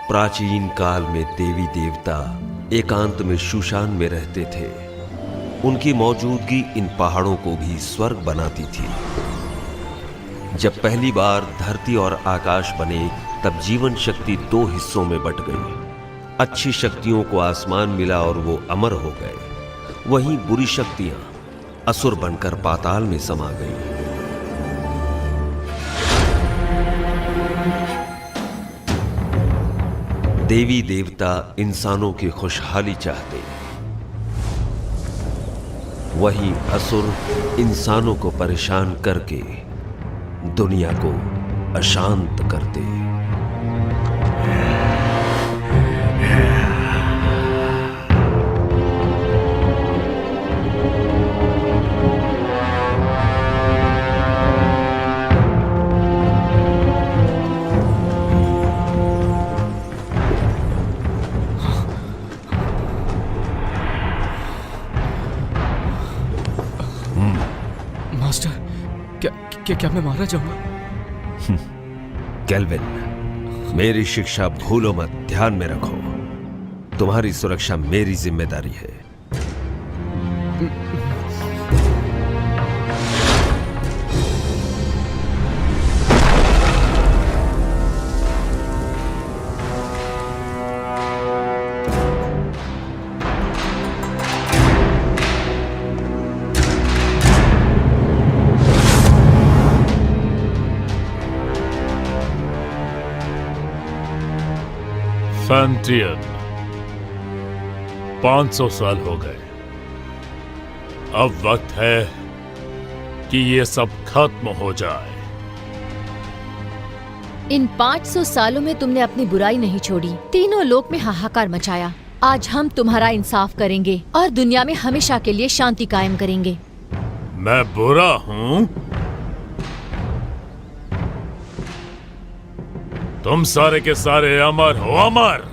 प्राचीन काल में देवी देवता एकांत में शुशान में रहते थे। उनकी मौजूदगी इन पहाड़ों को भी स्वर्ग बनाती थी। जब पहली बार धरती और आकाश बने, तब जीवन शक्ति दो हिस्सों में बट गई। अच्छी शक्तियों को आसमान मिला और वो अमर हो गए। वहीं बुरी शक्तियां असुर बनकर पाताल में समा गईं। देवी देवता इंसानों की खुशहाली चाहते, वहीं असुर इंसानों को परेशान करके दुनिया को अशांत करते। क्या मैं मारा जाऊंगा? केल्विन, मेरी शिक्षा भूलो मत, ध्यान में रखो। तुम्हारी सुरक्षा मेरी जिम्मेदारी है। फैंटियन, 500 साल हो गए। अब वक्त है कि ये सब खत्म हो जाए। इन 500 सालों में तुमने अपनी बुराई नहीं छोड़ी, तीनों लोक में हाहाकार मचाया। आज हम तुम्हारा इंसाफ करेंगे और दुनिया में हमेशा के लिए शांति कायम करेंगे। मैं बुरा हूँ? तुम सारे के सारे अमर हो, अमर,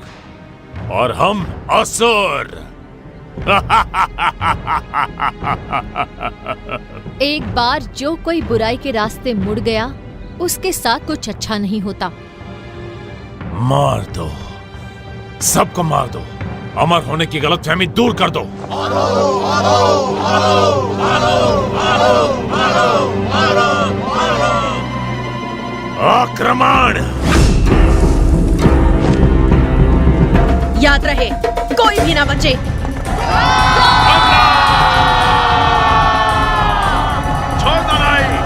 और हम असुर। एक बार जो कोई बुराई के रास्ते मुड़ गया, उसके साथ कुछ अच्छा नहीं होता। मार दो, सबको मार दो। अमर होने की गलतफहमी दूर कर दो। आक्रमण! याद रहे, कोई भी ना बचे। छोड़ दो नहीं।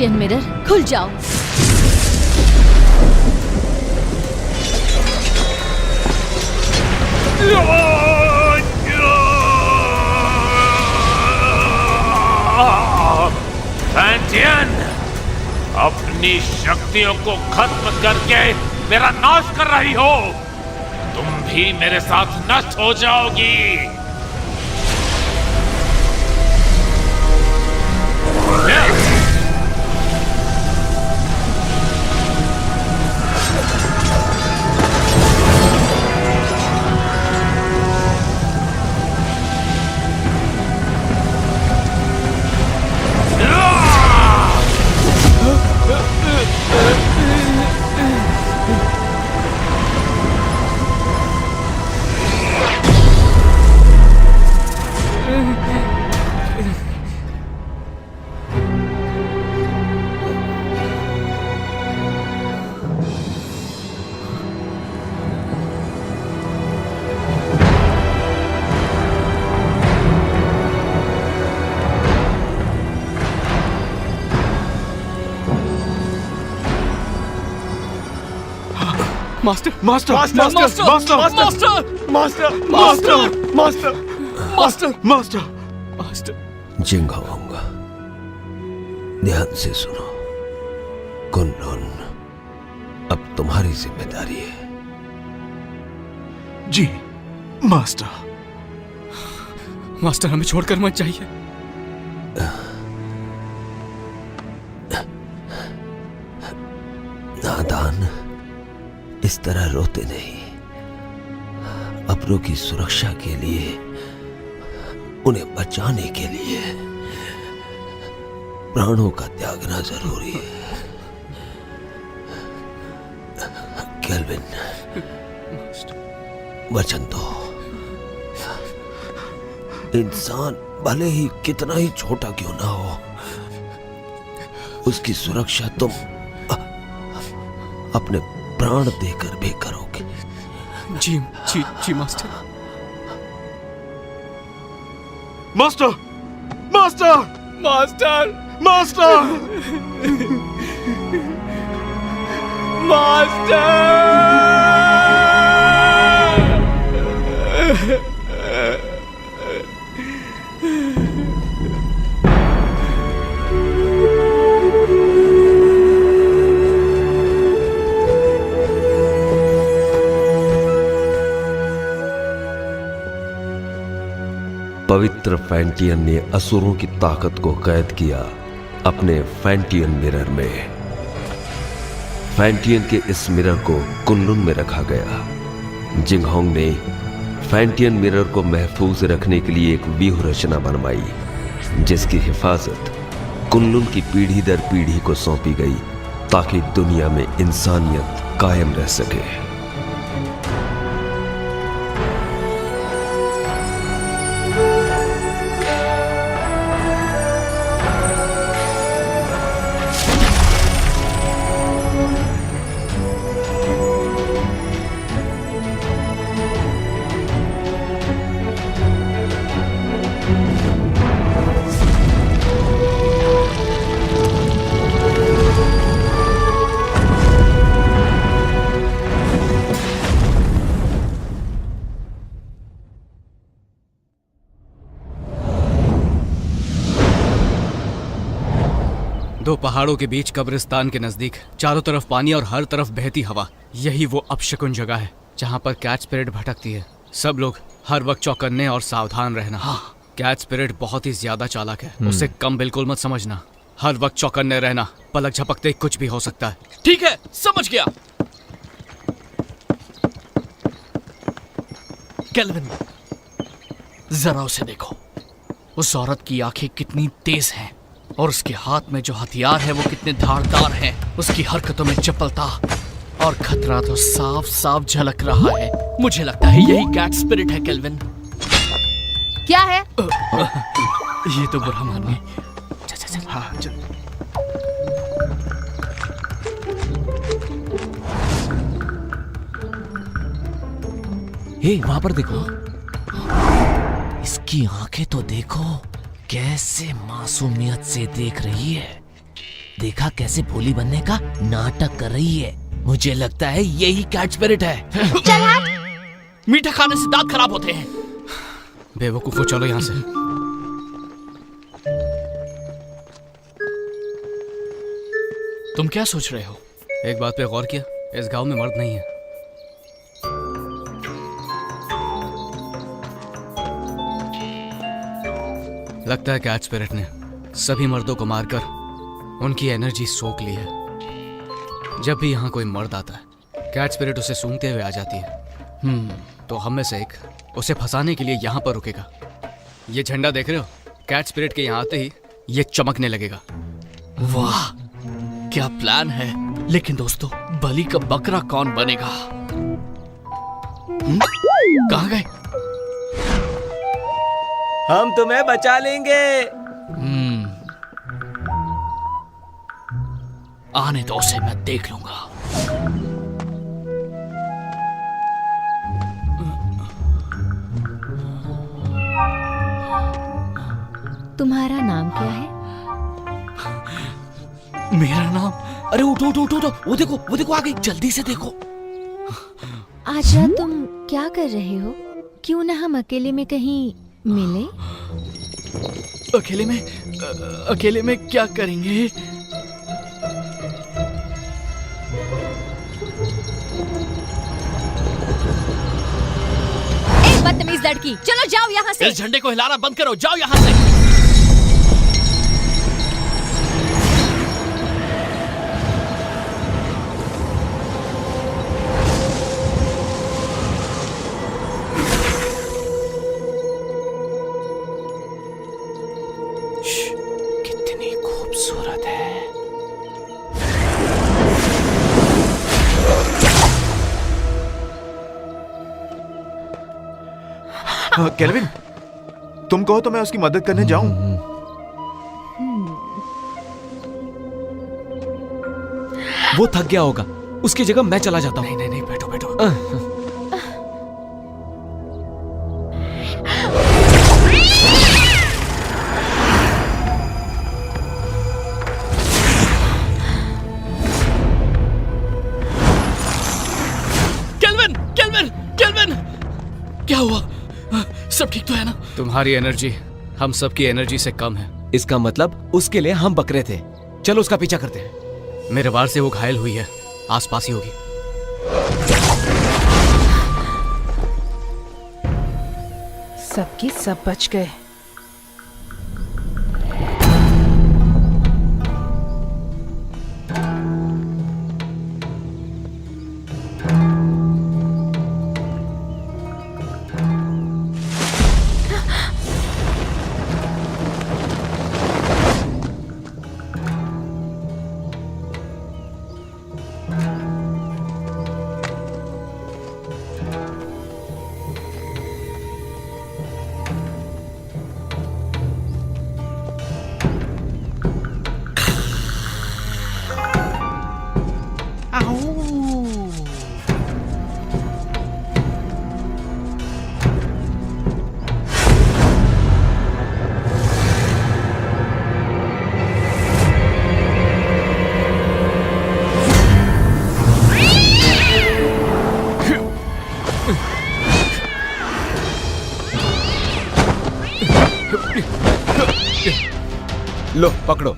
फैंटियन मिरर खुल जाओ। फैंटियन, अपनी शक्तियों को खत्म करके मेरा नाश कर रही हो। तुम भी मेरे साथ नष्ट हो जाओगी। Master master master master master master master master master master master master. Jinghong, ध्यान से सुनो। कुनलुन अब तुम्हारी जिम्मेदारी है। जी मास्टर। मास्टर हमें छोड़कर मत जाइए। नादान, इस तरह रोते नहीं। अपनों की सुरक्षा के लिए, उन्हें बचाने के लिए प्राणों का त्यागना जरूरी है। केल्विन, वचन दो। इंसान भले ही कितना ही छोटा क्यों ना हो, उसकी सुरक्षा तुम अपने प्राण देकर भी करोगे। जी जी जी master. Master master master master पवित्र फैंटियन ने असुरों की ताकत को कैद किया अपने फैंटियन मिरर में। फैंटियन के इस मिरर को कुनलुन में रखा गया। जिंगहोंग ने फैंटियन मिरर को महफूज रखने के लिए एक व्यूह रचना बनवाई, जिसकी हिफाजत कुनलुन की पीढ़ी दर पीढ़ी को सौंपी गई, ताकि दुनिया में इंसानियत कायम रह सके। दो पहाड़ों के बीच कब्रिस्तान के नजदीक, चारों तरफ पानी और हर तरफ बहती हवा, यही वो अपशकुन जगह है जहाँ पर कैट स्पिरिट भटकती है। सब लोग हर वक्त चौकन्ने और सावधान रहना। कैट स्पिरिट बहुत ही ज्यादा चालाक है, उसे कम बिल्कुल मत समझना। हर वक्त चौकन्ने रहना, पलक झपकते कुछ भी हो सकता है। ठीक है, समझ गया। केल्विन, जरा उसे देखो। उस औरत की आंखें कितनी तेज हैं और उसके हाथ में जो हथियार है वो कितने धारदार हैं। उसकी हरकतों में चपलता और खतरा तो साफ साफ झलक रहा है। मुझे लगता है यही कैट स्पिरिट है केल्विन। क्या है? ये तो बुरा मानिए। चल हाँ चल। हे, वहां पर देखो, इसकी आंखें तो देखो, कैसे मासूमियत से देख रही है। देखा कैसे भोली बनने का नाटक कर रही है। मुझे लगता है यही कैट स्पिरिट है। मीठा खाने से दांत खराब होते हैं। बेवकूफो, चलो यहाँ से। तुम क्या सोच रहे हो? एक बात पे गौर किया, इस गांव में मर्द नहीं है। लगता है कैट स्पिरिट ने सभी मर्दों को मारकर उनकी एनर्जी सोख ली है। जब भी यहाँ कोई मर्द आता है, कैट स्पिरिट उसे सूंघते हुए आ जाती है। तो हम में से एक उसे फंसाने के लिए यहाँ पर रुकेगा। ये झंडा देख रहे हो? कैट स्पिरिट के यहाँ आते ही ये चमकने लगेगा। वाह, क्या प्लान है। लेकिन दोस्तों, बलि का बकरा कौन बनेगा? कहाँ गए? हम तुम्हें बचा लेंगे। आने दो उसे, मैं देख लूंगा। तुम्हारा नाम क्या है? मेरा नाम? अरे उठो उठो उठो उठो, वो देखो आ गई, जल्दी से देखो। आज रात तुम क्या कर रहे हो? क्यों ना हम अकेले में कहीं मिले? अकेले में क्या करेंगे? बदतमीज लड़की, चलो जाओ यहाँ से। इस झंडे को हिलाना बंद करो, जाओ यहाँ से। कितनी खूबसूरत है। केल्विन, तुम कहो तो मैं उसकी मदद करने जाऊं। वो थक गया होगा, उसकी जगह मैं चला जाता हूँ। नहीं, बैठो बैठो। केल्विन, क्या हुआ? सब ठीक तो है ना? तुम्हारी एनर्जी हम सबकी एनर्जी से कम है। इसका मतलब उसके लिए हम बकरे थे। चलो उसका पीछा करते हैं। मेरे वार से वो घायल हुई है, आसपास ही होगी। सबके सब बच गए। लो पकड़ो,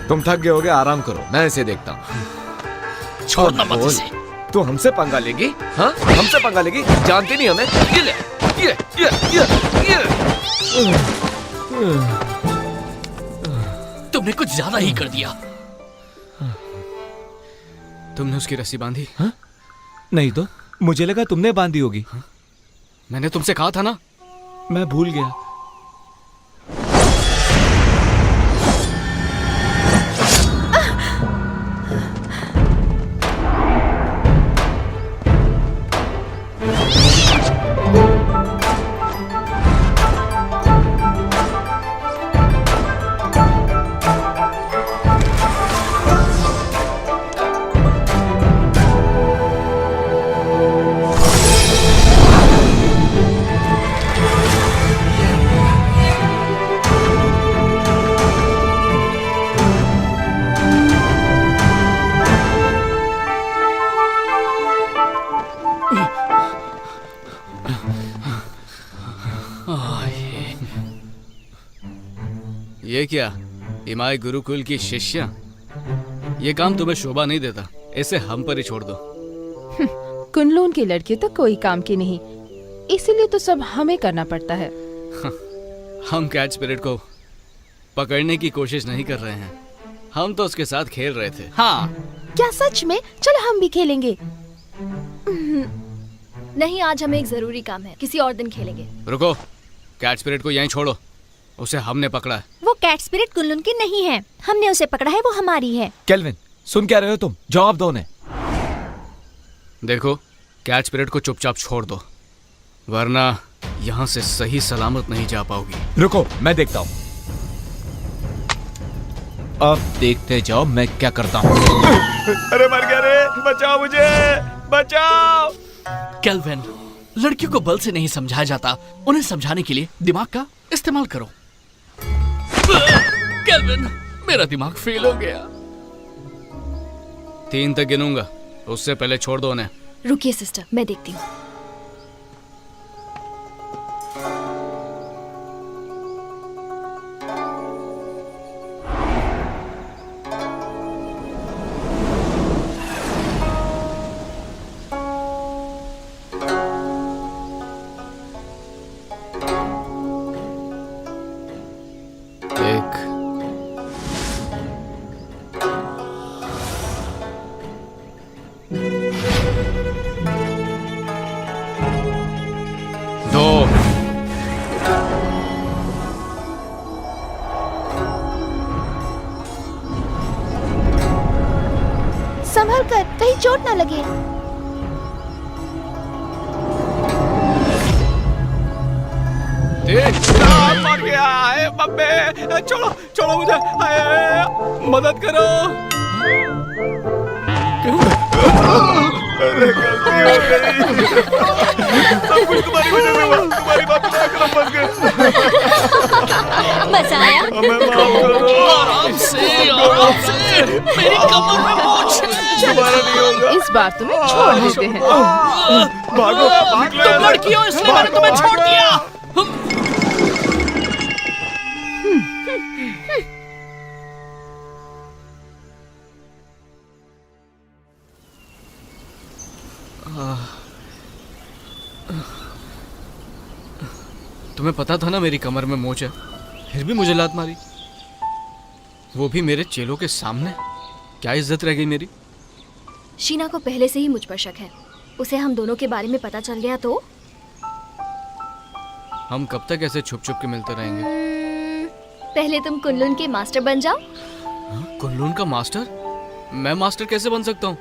तुम थक गए होगे, आराम करो, मैं इसे देखता हूँ। छोड़ना मत इसे। तू हमसे पंगा लेगी? हाँ, हमसे पंगा लेगी? जानती नहीं हमें? ये ले, ये। तुमने कुछ ज्यादा ही कर दिया। तुमने उसकी रस्सी बांधी? हाँ? नहीं तो मुझे लगा तुमने बांधी होगी। मैंने तुमसे कहा था ना। मैं भूल गया। ये क्या इमाई गुरुकुल की शिष्या? ये काम तुम्हें शोभा नहीं देता, इसे हम पर ही छोड़ दो। कुनलून की लड़की तो कोई काम की नहीं, इसीलिए तो सब हमें करना पड़ता है। हम कैच स्पिरिट को पकड़ने की कोशिश नहीं कर रहे हैं, हम तो उसके साथ खेल रहे थे। हाँ, क्या सच में? चलो हम भी खेलेंगे। नहीं, आज हमें एक जरूरी काम है, किसी और दिन खेलेंगे। रुको, कैच स्पिरिट को यहीं छोड़ो, उसे हमने पकड़ा है। वो कैट स्पिरिट कुनलुन की नहीं है, हमने उसे पकड़ा है, वो हमारी है। केल्विन, सुन क्या रहे हो तुम? जवाब दो उन्हें। देखो, कैच स्पिरिट को चुपचाप छोड़ दो, वरना यहाँ से सही सलामत नहीं जा पाओगी। रुको, मैं देखता हूँ। अब देखते जाओ मैं क्या करता हूँ। अरे मर गया रे, बचाओ मुझे, बचाओ। केल्विन, लड़कियों को बल से नहीं समझाया जाता, उन्हें समझाने के लिए दिमाग का इस्तेमाल करो। केल्विन, मेरा दिमाग फेल हो गया। 3 तक गिनूंगा, उससे पहले छोड़ दो उन्हें। रुकिए सिस्टर, मैं देखती हूँ। संभल कर, कहीं चोट ना लगे। मर गया है बब्बे, छोड़ो छोड़ो मुझे, मदद करो। अरे गलती हो गई, सब कुछ तुम्हारी वजह से हुआ, तुम्हारी बात ना करो, फंस गए। बचाया। हमें माफ करो। आराम से, मेरी कमर में मोच है। दोबारा नहीं होगा। इस बार तुम्हें छोड़ देते हैं। भागो, भाग लो। तुम लड़की हो इसलिए मैंने तुम्हें छोड़ दिया। तुम्हें पता था ना मेरी कमर में मोच है, फिर भी मुझे लात मारी, वो भी मेरे चेलों के सामने। क्या इज्जत रह गई मेरी? शीना को पहले से ही मुझ पर शक है, उसे हम दोनों के बारे में पता चल गया तो हम कब तक ऐसे छुप छुप के मिलते रहेंगे? पहले तुम कुनलुन के मास्टर बन जाओ। कुनलुन का मास्टर? मैं मास्टर कैसे बन सकता हूँ?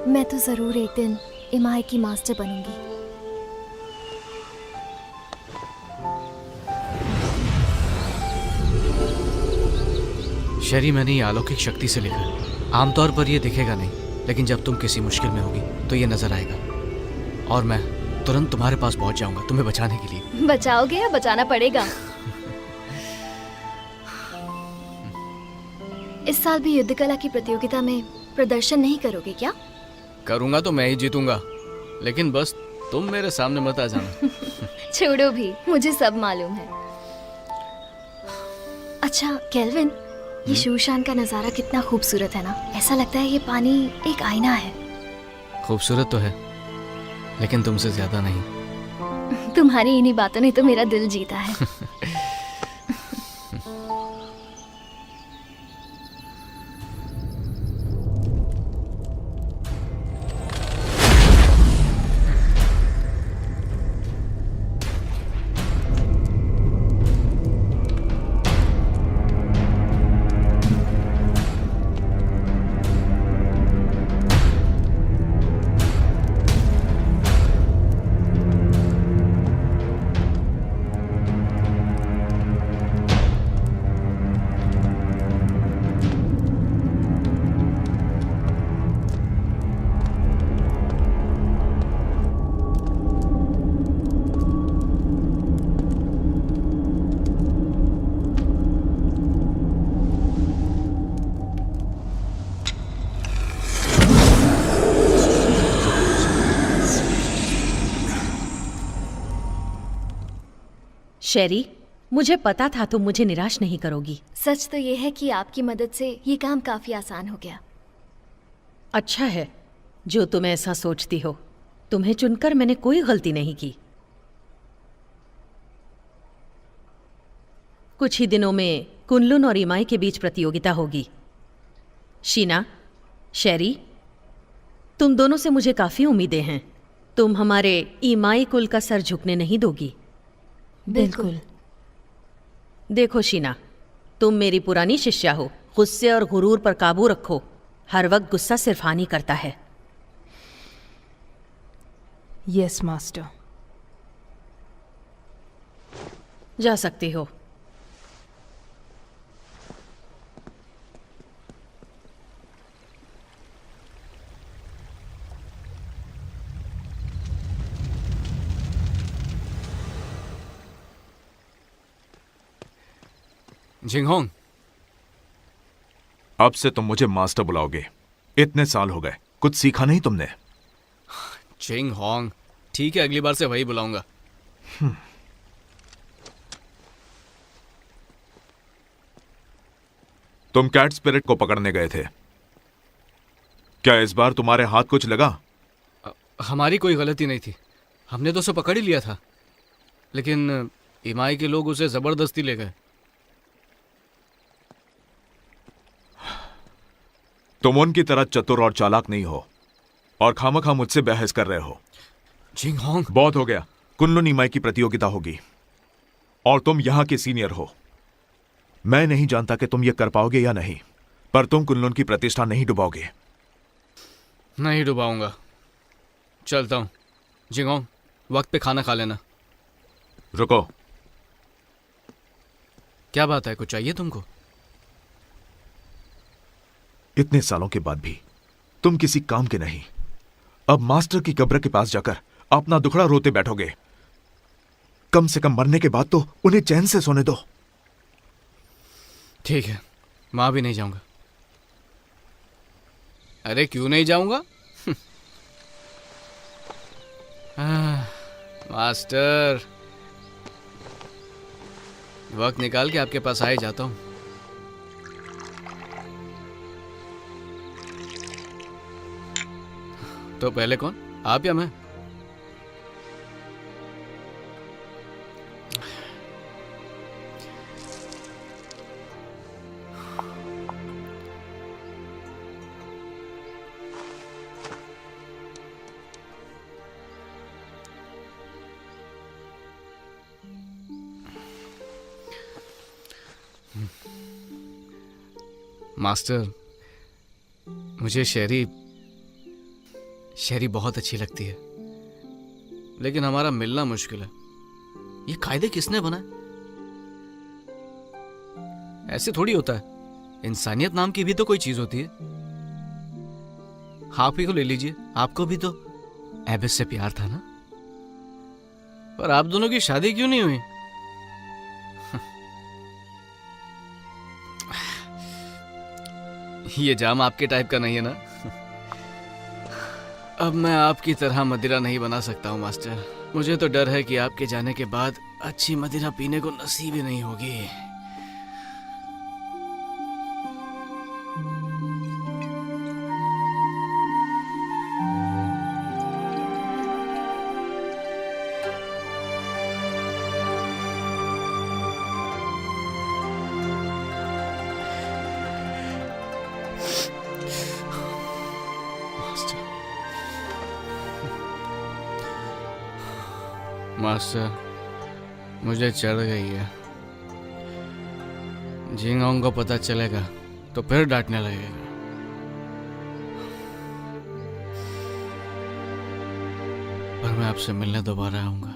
मैं तो जरूर एक दिन इमाई की मास्टर बनूंगी। शरी, मैंने ये अलौकिक शक्ति से लिखा है। आमतौर पर ये दिखेगा नहीं, लेकिन जब तुम किसी मुश्किल में होगी तो ये नजर आएगा और मैं तुरंत तुम्हारे पास पहुंच जाऊंगा तुम्हें बचाने के लिए। बचाओगे या बचाना पड़ेगा? इस साल भी युद्ध कला की प्रतियोगिता में प्रदर्शन नहीं करोगे क्या? करूंगा तो मैं ही जीतूंगा, लेकिन बस तुम मेरे सामने मत आ जाना। छोड़ो भी, मुझे सब मालूम है। अच्छा केल्विन, ये शूशान का नजारा कितना खूबसूरत है ना। ऐसा लगता है ये पानी एक आईना है। खूबसूरत तो है, लेकिन तुमसे ज्यादा नहीं। तुम्हारी इन्हीं बातों ने तो मेरा दिल जीता है। शेरी, मुझे पता था तुम मुझे निराश नहीं करोगी। सच तो ये है कि आपकी मदद से ये काम काफी आसान हो गया। अच्छा है जो तुम ऐसा सोचती हो। तुम्हें चुनकर मैंने कोई गलती नहीं की। कुछ ही दिनों में कुनलुन और इमाई के बीच प्रतियोगिता होगी। शीना, शेरी, तुम दोनों से मुझे काफी उम्मीदें हैं। तुम हमारे इमाई कुल का सर झुकने नहीं दोगी। बिल्कुल। देखो शीना, तुम मेरी पुरानी शिष्या हो। गुस्से और गुरूर पर काबू रखो। हर वक्त गुस्सा सिर्फ हानि करता है। Yes master. जा सकती हो। जिंगहोंग, अब से तुम मुझे मास्टर बुलाओगे। इतने साल हो गए, कुछ सीखा नहीं तुमने? जिंगहोंग, ठीक है, अगली बार से वही बुलाऊंगा। तुम कैट स्पिरिट को पकड़ने गए थे, क्या इस बार तुम्हारे हाथ कुछ लगा? हमारी कोई गलती नहीं थी, हमने तो उसे पकड़ ही लिया था, लेकिन इमाई के लोग उसे जबरदस्ती ले गए। तुम उनकी तरह चतुर और चालाक नहीं हो और खामखा मुझसे बहस कर रहे हो। जिंगहोंग, बहुत हो गया। कुनलुन इमाई की प्रतियोगिता होगी और तुम यहां के सीनियर हो। मैं नहीं जानता कि तुम ये कर पाओगे या नहीं, पर तुम कुनलुन की प्रतिष्ठा नहीं डुबाओगे। नहीं डुबाऊंगा। चलता हूं। जिंगहोंग, वक्त पे खाना खा लेना। रुको। क्या बात है, कुछ चाहिए तुमको? इतने सालों के बाद भी तुम किसी काम के नहीं। अब मास्टर की कब्र के पास जाकर अपना दुखड़ा रोते बैठोगे। कम से कम मरने के बाद तो उन्हें चैन से सोने दो। ठीक है, वहां भी नहीं जाऊंगा। अरे क्यों नहीं जाऊंगा? मास्टर, वक्त निकाल के आपके पास आ ही जाता हूं। तो पहले कौन, आप या मैं? मास्टर, मुझे शेरी बहुत अच्छी लगती है, लेकिन हमारा मिलना मुश्किल है। ये कायदे किसने बनाए? ऐसे थोड़ी होता है। इंसानियत नाम की भी तो कोई चीज होती है। आप ही को ले लीजिए, आपको भी तो एबिस से प्यार था ना? पर आप दोनों की शादी क्यों नहीं हुई? ये जाम आपके टाइप का नहीं है ना? अब मैं आपकी तरह मदिरा नहीं बना सकता हूँ मास्टर। मुझे तो डर है कि आपके जाने के बाद अच्छी मदिरा पीने को नसीब ही नहीं होगी। मास्टर, मुझे चढ़ गई है। जिंगहोंग को पता चलेगा तो फिर डांटने लगेगा। पर मैं आपसे मिलने दोबारा आऊंगा।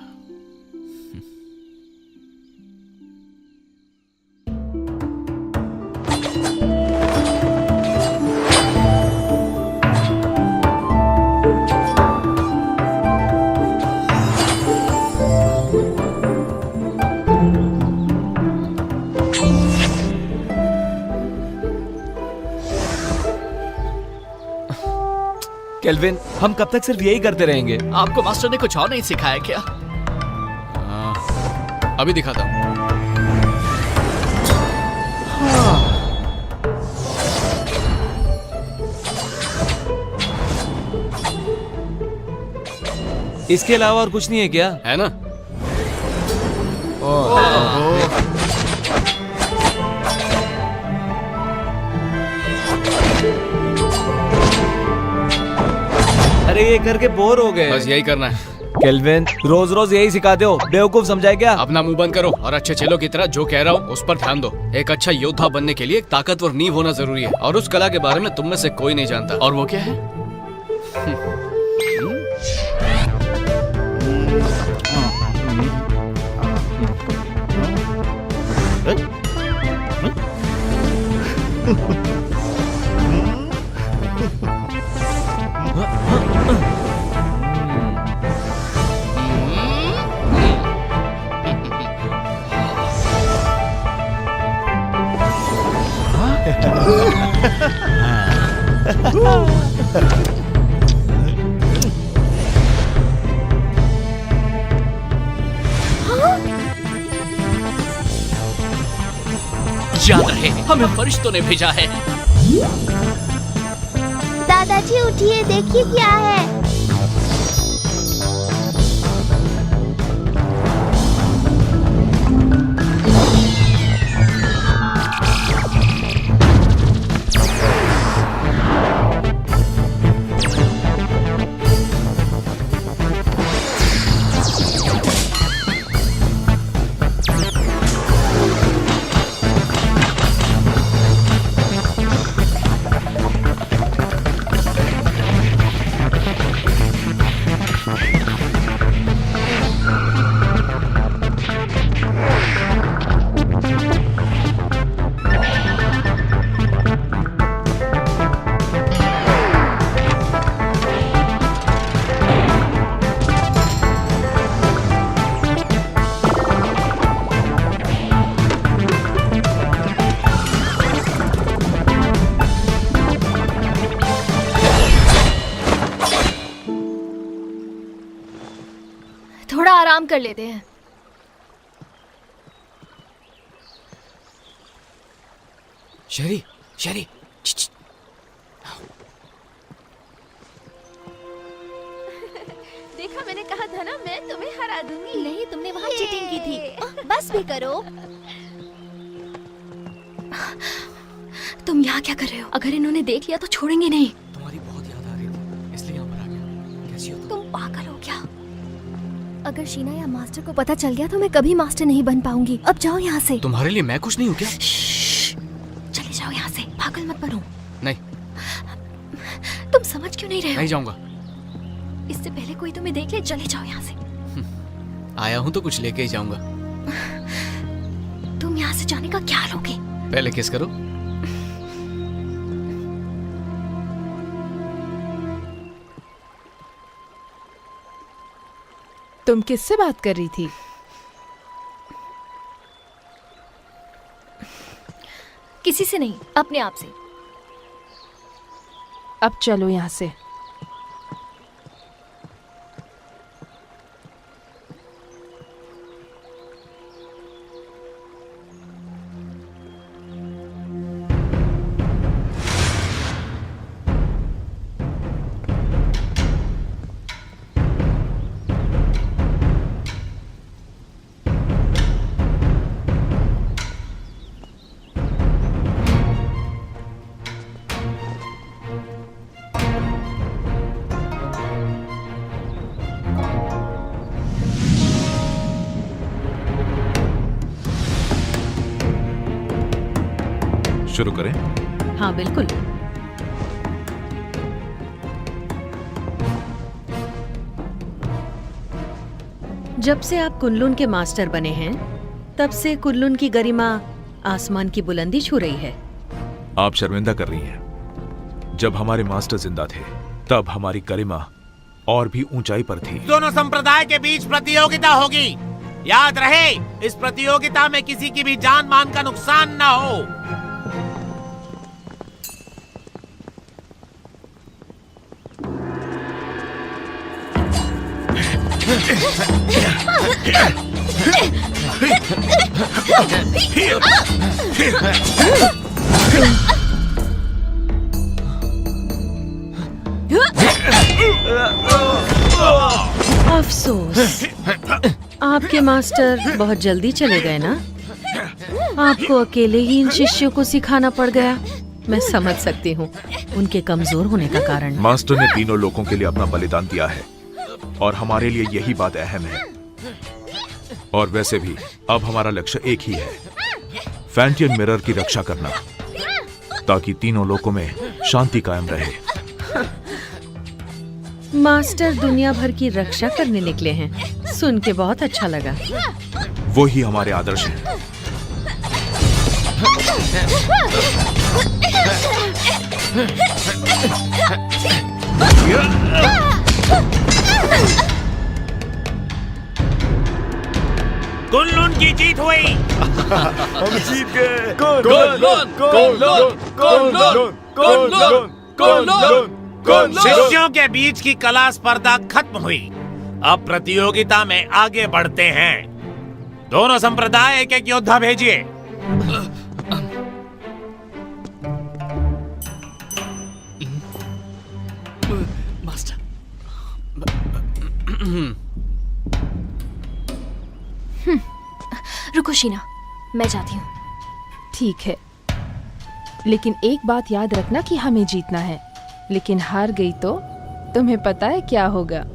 केल्विन, हम कब तक सिर्फ यही करते रहेंगे? आपको मास्टर ने कुछ और नहीं सिखाया क्या? अभी दिखाता हूँ। इसके अलावा और कुछ नहीं है क्या? है ना? अरे ये करके बोर हो गए। बस यही करना है। केल्विन, रोज रोज यही सिखाते हो, बेवकूफ समझाए क्या? अपना मुंह बंद करो और अच्छे चेलों की तरह जो कह रहा हूँ उस पर ध्यान दो। एक अच्छा योद्धा बनने के लिए एक ताकतवर नींव होना जरूरी है, और उस कला के बारे में तुम में से कोई नहीं जानता। और वो क्या है? याद रहे, हमें फरिश्तों ने भेजा है। दादाजी उठिए, देखिए क्या है। थोड़ा आराम कर लेते हैं। शेरी, शेरी, देखा, मैंने कहा था ना, मैं तुम्हें हरा दूंगी। नहीं, तुमने वहाँ चीटिंग की थी। बस भी करो। तुम यहाँ क्या कर रहे हो? अगर इन्होंने देख लिया तो छोड़ेंगे नहीं। तुम्हारी बहुत याद आ रही थी, इसलिए यहाँ पर आ गया। कैसी हो तुम पागल हो क्या? अगर शीना या मास्टर को पता चल गया तो मैं कभी मास्टर नहीं बन पाऊंगी। अब जाओ यहाँ से। तुम्हारे लिए मैं कुछ नहीं हूँ क्या? चले जाओ यहाँ से, पागल मत बनो। नहीं, तुम समझ क्यों नहीं रहे हो? नहीं जाऊंगा। इससे पहले कोई तुम्हें देख ले, चले जाओ यहाँ से। आया हूँ तो कुछ लेके ही जाऊंगा। तुम यहाँ से जाने का क्या लोगे? पहले किस करो। तुम किससे बात कर रही थी? किसी से नहीं, अपने आप से। अब चलो यहाँ से। शुरू करें? हाँ बिल्कुल। जब से आप कुनलुन के मास्टर बने हैं, तब से कुनलुन की गरिमा आसमान की बुलंदी छू रही है। आप शर्मिंदा कर रही हैं। जब हमारे मास्टर जिंदा थे, तब हमारी गरिमा और भी ऊंचाई पर थी। दोनों संप्रदाय के बीच प्रतियोगिता होगी। याद रहे, इस प्रतियोगिता में किसी की भी जान मान का नुकसान न हो। अफसोस, आपके मास्टर बहुत जल्दी चले गए ना। आपको अकेले ही इन शिष्यों को सिखाना पड़ गया। मैं समझ सकती हूँ उनके कमजोर होने का कारण। मास्टर ने तीनों लोगों के लिए अपना बलिदान दिया है और हमारे लिए यही बात अहम है। और वैसे भी अब हमारा लक्ष्य एक ही है, फैंटियन मिरर की रक्षा करना, ताकि तीनों लोकों में शांति कायम रहे। मास्टर दुनिया भर की रक्षा करने निकले हैं, सुन के बहुत अच्छा लगा। वो ही हमारे आदर्श हैं। कुनलुन की जीत हुई। हम जीत गए। शिष्यों के बीच की कला स्पर्धा खत्म हुई। अब प्रतियोगिता में आगे बढ़ते हैं। दोनों संप्रदाय एक एक योद्धा भेजिए। मास्टर, रुको शीना, मैं जाती हूँ। ठीक है, लेकिन एक बात याद रखना कि हमें जीतना है। लेकिन हार गई तो तुम्हें पता है क्या होगा?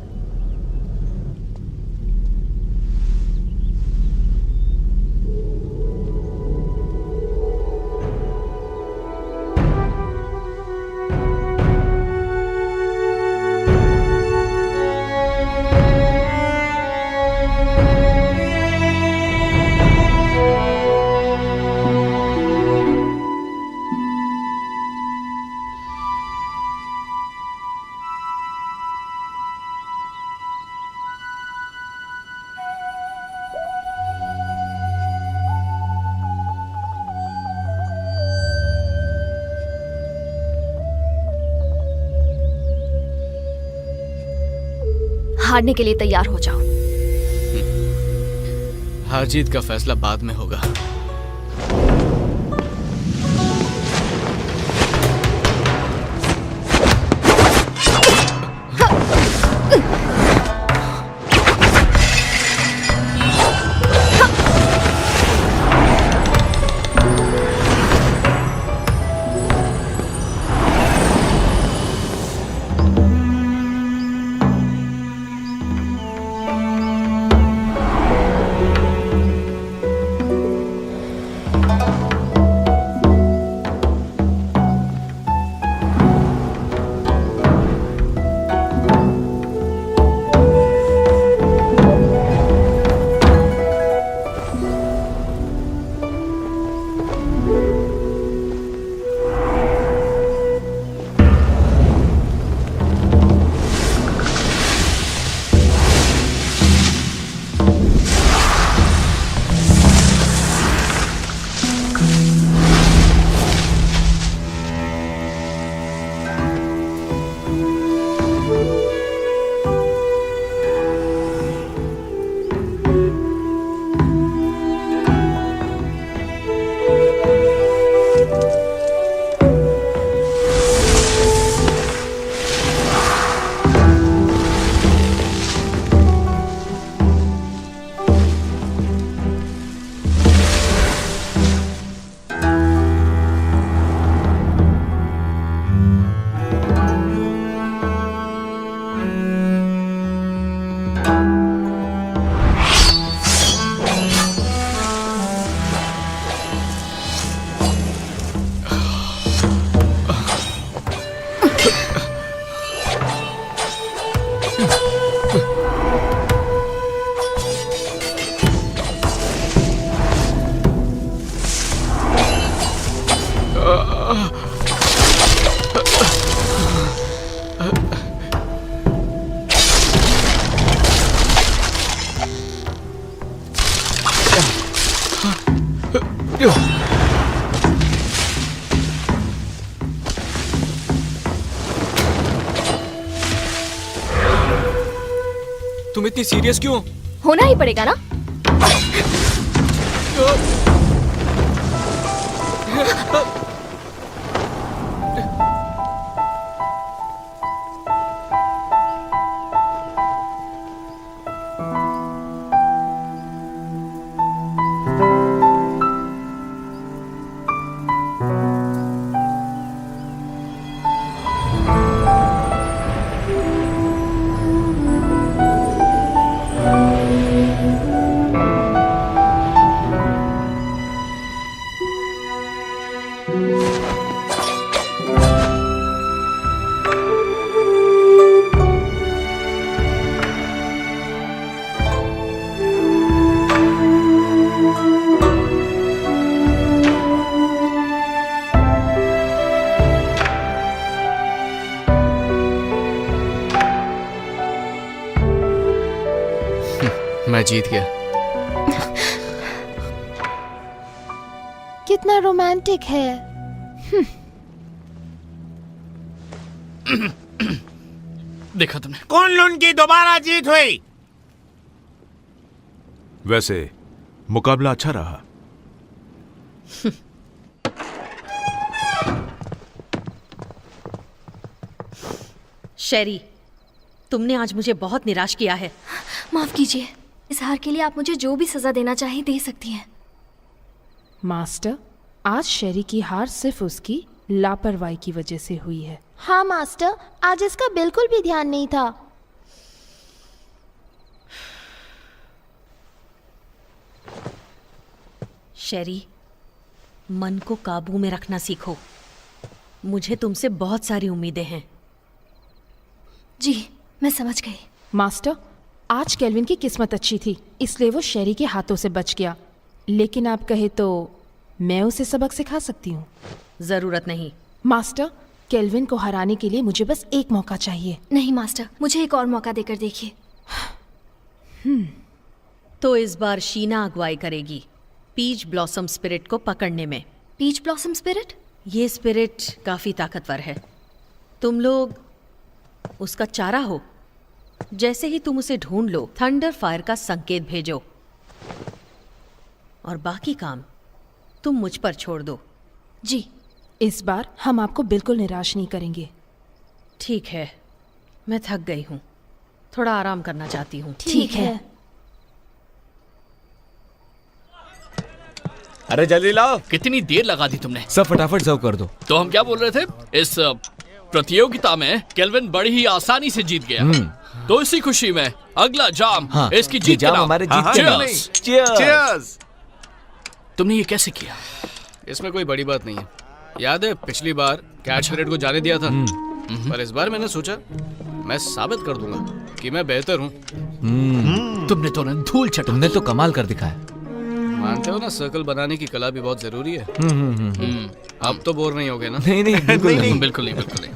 हारने के लिए तैयार हो जाओ। हार जीत का फैसला बाद में होगा। तुम इतनी सीरियस क्यों? होना ही पड़ेगा ना। मैं जीत गया। कितना रोमांटिक है। देखा तुमने? कुनलुन की दोबारा जीत हुई। वैसे मुकाबला अच्छा रहा। शेरी, तुमने आज मुझे बहुत निराश किया है। माफ कीजिए, इस हार के लिए आप मुझे जो भी सजा देना चाहे दे सकती हैं। मास्टर, आज शेरी की हार सिर्फ उसकी लापरवाही की वजह से हुई है। हाँ मास्टर, आज इसका बिल्कुल भी ध्यान नहीं था। शेरी, मन को काबू में रखना सीखो। मुझे तुमसे बहुत सारी उम्मीदें हैं। जी, मैं समझ गई। मास्टर, आज केल्विन की किस्मत अच्छी थी, इसलिए वो शेरी के हाथों से बच गया। लेकिन आप कहे तो मैं उसे सबक सिखा सकती हूँ। जरूरत नहीं। मास्टर, केल्विन को हराने के लिए मुझे बस एक मौका चाहिए। नहीं मास्टर, मुझे एक और मौका देकर देखिए। तो इस बार शीना अगुवाई करेगी पीच ब्लॉसम स्पिरिट को पकड़ने में। Peach blossom spirit? ये स्पिरिट काफी ताकतवर है। तुम लोग उसका चारा हो। जैसे ही तुम उसे ढूंढ लो, थंडर फायर का संकेत भेजो और बाकी काम तुम मुझ पर छोड़ दो। जी। इस बार हम आपको बिल्कुल निराश नहीं करेंगे। ठीक है, मैं थक गई हूँ, थोड़ा आराम करना चाहती हूँ। ठीक है। अरे जल्दी लाओ। कितनी देर लगा दी तुमने? सब फटाफट सर्व कर दो। तो हम क्या बोल रहे थे? इस प्रतियोगिता में केल्विन बड़ी ही आसानी से जीत गया। तो इसी खुशी में अगला जाम इसकी जीत के नाम। हमारे जीत के नाम। Cheers! तुमने ये कैसे किया? इसमें कोई बड़ी बात नहीं है। याद है पिछली बार कैच पीरियड को जाने दिया था, पर इस बार मैंने सोचा मैं साबित कर दूंगा कि मैं बेहतर हूँ। तुमने तो ना धूल चटा। तुमने तो कमाल कर दिखाया। मानते हो ना, सर्कल बनाने की कला भी बहुत जरूरी है। अब तो बोर नहीं होगे ना? नहीं नहीं बिल्कुल नहीं। बिल्कुल नहीं, बिल्कुल नहीं।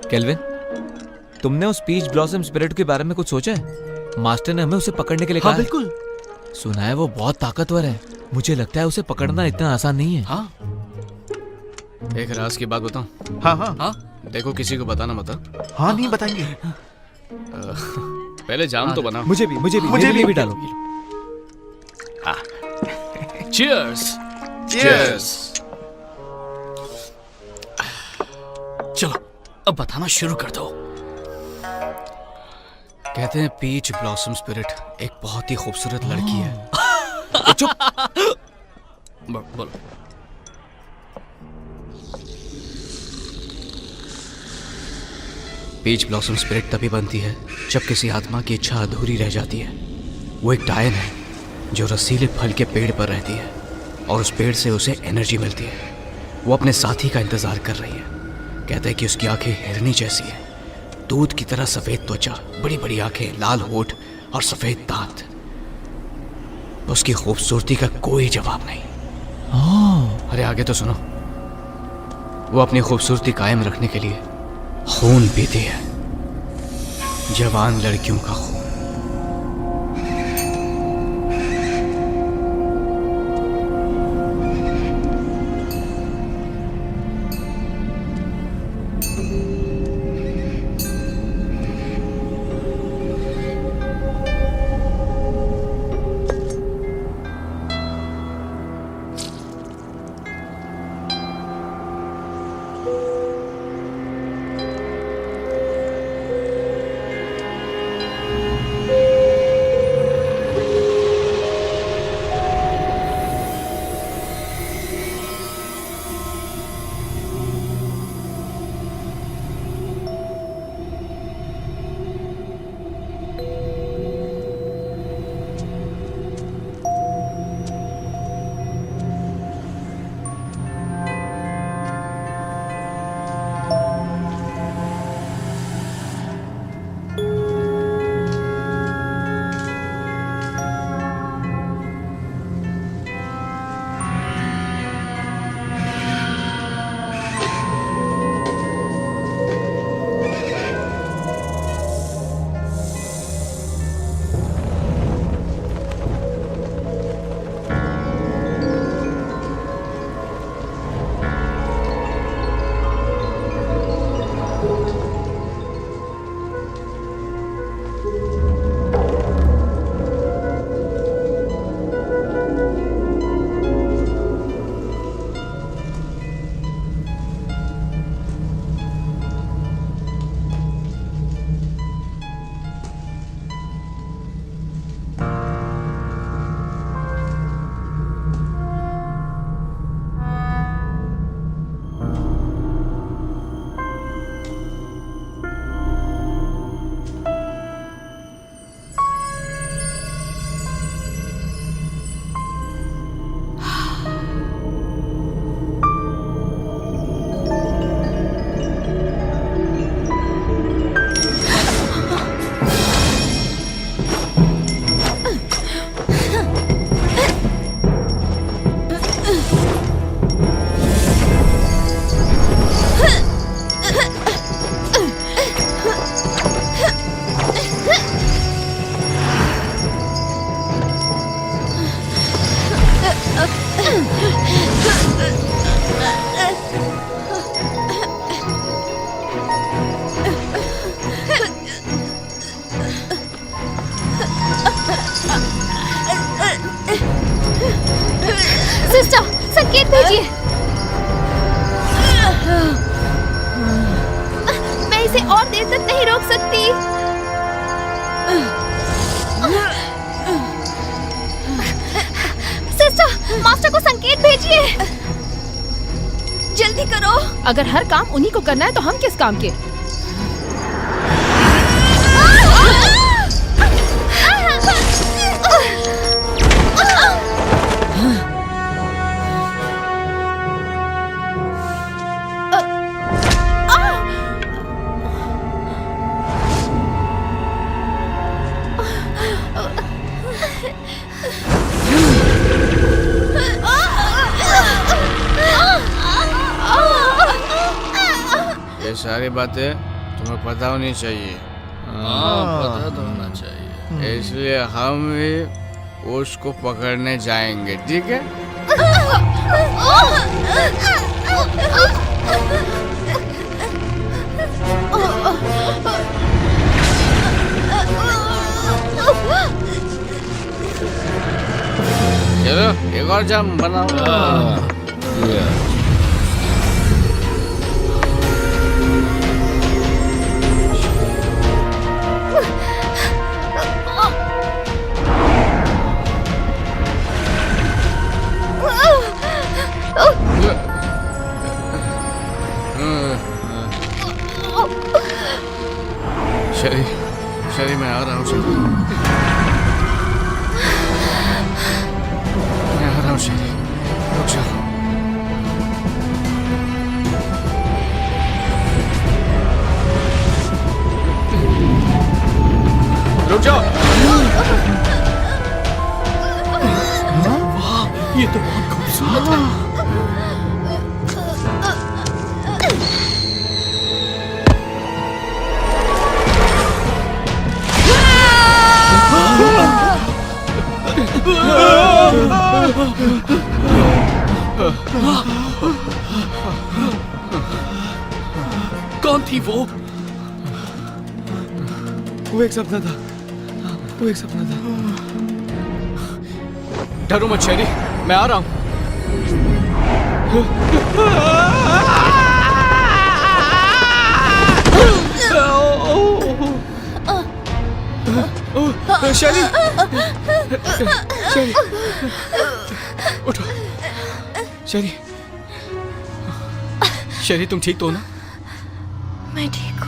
केल्विन, तुमने उस पीच ब्लॉसम स्पिरिट के बारे में कुछ सोचा है? मास्टर ने हमें उसे पकड़ने के लिए कहा। बिल्कुल। सुना है वो बहुत ताकतवर है। मुझे लगता है उसे पकड़ना इतना आसान नहीं है। हाँ। एक राज की बात बताऊं? हाँ हाँ हाँ। देखो, किसी को बताना मत। हाँ, नहीं बताएंगे। पहले जाम तो बना। मुझे भी भी डालो। Cheers! Cheers! चलो अब बताना शुरू कर दो। कहते हैं पीच ब्लॉसम स्पिरिट एक बहुत ही खूबसूरत लड़की है। बोलो। पीच ब्लॉसम स्पिरिट तभी बनती है जब किसी आत्मा की इच्छा अधूरी रह जाती है। वो एक डायन है जो रसीले फल के पेड़ पर रहती है और उस पेड़ से उसे एनर्जी मिलती है। वो अपने साथी का इंतजार कर रही है। कहते हैं कि उसकी आंखें हिरनी जैसी है, दूध की तरह सफेद त्वचा, बड़ी बड़ी आंखें, लाल होठ और सफेद दांत। उसकी खूबसूरती का कोई जवाब नहीं। अरे आगे तो सुनो। वो अपनी खूबसूरती कायम रखने के लिए खून पीती है, जवान लड़कियों का खून। सिस्टर, संकेत भेजिए। मैं इसे और देर तक नहीं रोक सकती। सिस्टर, मास्टर को संकेत भेजिए। जल्दी करो। अगर हर काम उन्हीं को करना है तो हम किस काम के? ये सारी बातें तुम्हें पता होनी चाहिए। पता तो होना चाहिए। इसलिए हम भी उसको पकड़ने जाएंगे, ठीक है? चलो एक और जाम बनाओ। शरी मैं आ रहा हूँ। शरी मैं आ रहा हूँ। शरी रुक जाओ। रुक जाओ। वाह, ये तो बहुत खूबसूरत है। कौन थी वो? वो एक सपना था। वो एक सपना था। डरो मत शेरी, मैं आ रहा हूँ। शेरी, शेरी, उठो। शेरी, शेरी तुम ठीक तो हो ना? मैं ठीक हूँ।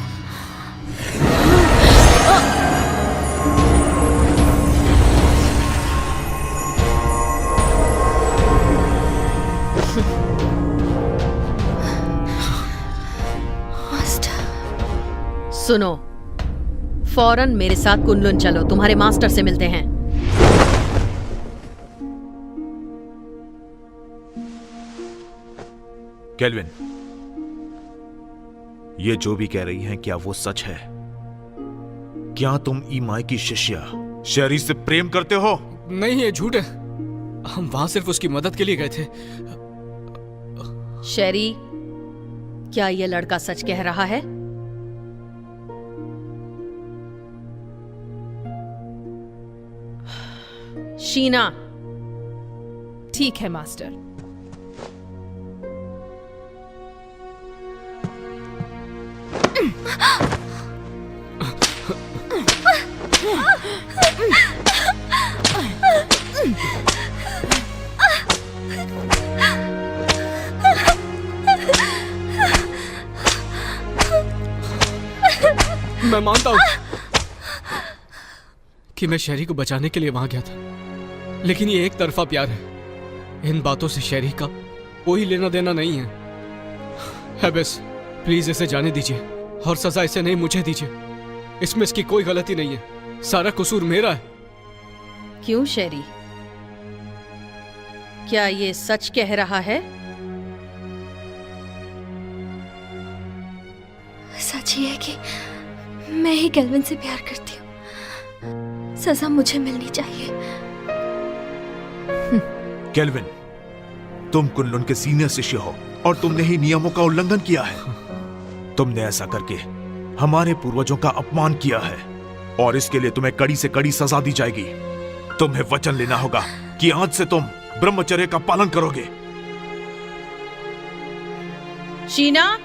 सुनो, फौरन मेरे साथ कुनलुन चलो, तुम्हारे मास्टर से मिलते हैं। केल्विन, ये जो भी कह रही हैं, क्या वो सच है? क्या तुम ईमाई की शिष्या शेरी से प्रेम करते हो? नहीं, ये झूठ है। हम वहां सिर्फ उसकी मदद के लिए गए थे। शेरी, क्या ये लड़का सच कह रहा है? शीना। ठीक है मास्टर। मैं मानता हूं कि मैं शेरी को बचाने के लिए वहां गया था, लेकिन ये एक तरफा प्यार है। इन बातों से शेरी का कोई लेना देना नहीं है। बस प्लीज इसे जाने दीजिए और सजा इसे नहीं, मुझे दीजिए। इसमें इसकी कोई गलती नहीं है, सारा कसूर मेरा है। क्यों शेरी, क्या ये सच कह रहा है? सच ही है कि मैं ही केल्विन से प्यार करती हूँ। सजा मुझे मिलनी चाहिए। केल्विन, तुम कुनलुन के सीनियर शिष्य हो और तुमने ही नियमों का उल्लंघन किया है। तुमने ऐसा करके हमारे पूर्वजों का अपमान किया है और इसके लिए तुम्हें कड़ी से कड़ी सजा दी जाएगी। तुम्हें वचन लेना होगा कि आज से तुम ब्रह्मचर्य का पालन करोगे। शीना,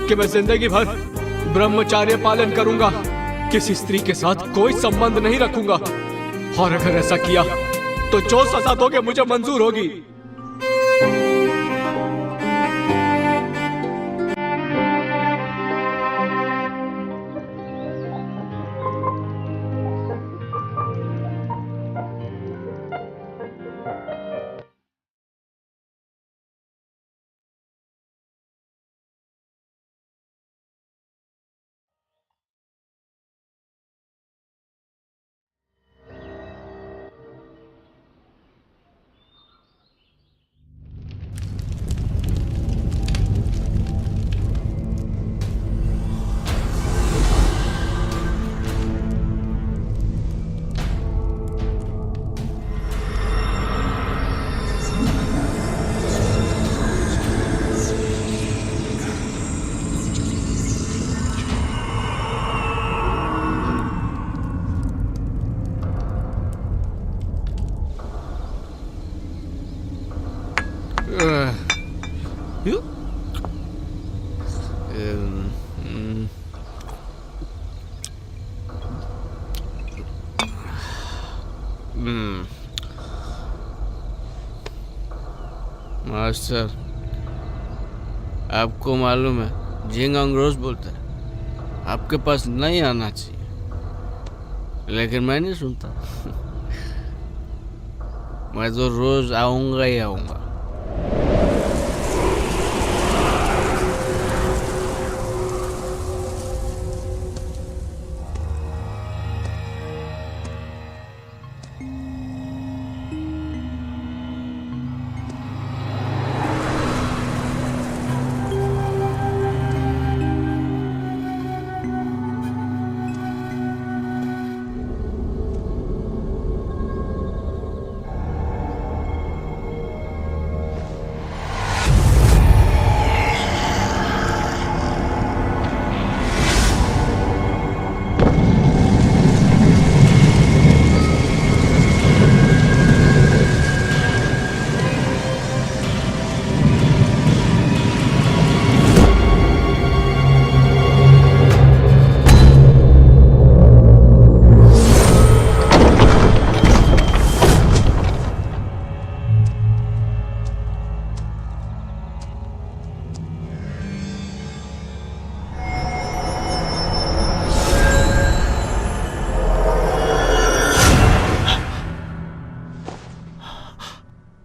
कि मैं जिंदगी भर ब्रह्मचार्य पालन करूंगा, किसी स्त्री के साथ कोई संबंध नहीं रखूंगा, और अगर ऐसा किया तो जो सजा दोगे मुझे मंजूर होगी। मास्टर, आपको मालूम है जिंगांग रोज बोलता है आपके पास नहीं आना चाहिए, लेकिन मैं नहीं सुनता। मैं तो रोज आऊंगा ही आऊंगा।